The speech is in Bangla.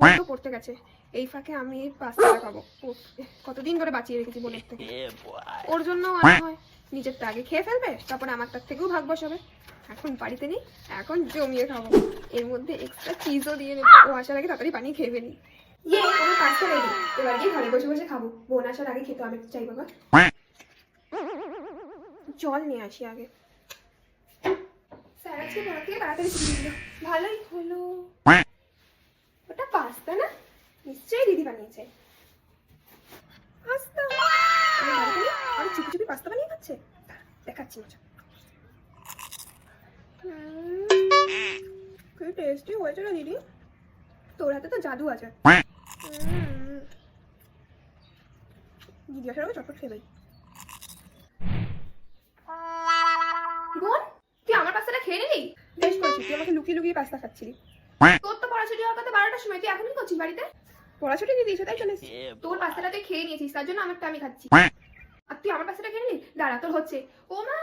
বোন তো পড়তে গেছে, এই ফাঁকে আমি পাস্তাটা খাবো। কতদিন ধরে বাঁচিয়ে রেখেছি বোনের থেকে, ওর জন্য হয় নিজেরটা আগে খেয়ে ফেলবে, তারপরে আমার তার থেকেও ভাগ বসাবে। এখন বাড়িতে নেই, এখন জমিয়ে খাবো। এর মধ্যে এক্সট্রা চিজও দিয়ে নেবো, ও আসার আগে তাড়াতাড়ি বানিয়ে খেয়ে ফেলি। ইয়ে, আমার পাস্তা রেডি, এবার গিয়ে ঘরে বসে বসে খাবো। বোন আসার আগে খেতে আমি চাই বাবা। জল নিয়ে আসি আগে। স্যার আজকে পড়া থেকে তাড়াতাড়ি ছুটি দিল, ভালোই হলো। ওটা পাস্তা না, নিশ্চয়ই দিদি বানিয়েছে। পাস্তা আমি বাড়িতে নেই, আর চুপি চুপি পাস্তা বানিয়ে খাচ্ছে। দেখাচ্ছি মজা। কি টেস্টি হয়েছে না দিদি, তোর হাতে তো জাদু আছে। দিদি আসার আগে চটপট খেয়ে যাই। বোন, তুই আমার পাস্তাটা খেয়ে নিলি? বেশ করেছিস, তুই আমাকে লুকিয়ে লুকিয়ে পাস্তা খাচ্ছিলি। তোর তো পড়া ছুটি হওয়ার কথা 12টার সময়, তুই এখন কি করছিস বাড়িতে? পড়া ছুটি দিয়ে দিয়েছে তাই চলে এসেছিস। তোর পাস্তাটা তুই খেয়ে নিয়েছিস, তার জন্য আমারটা আমি খাচ্ছি। আর তুই আমার পাস্তাটা খেয়ে নিলি? দাঁড়া, তোর হচ্ছে। ও মা,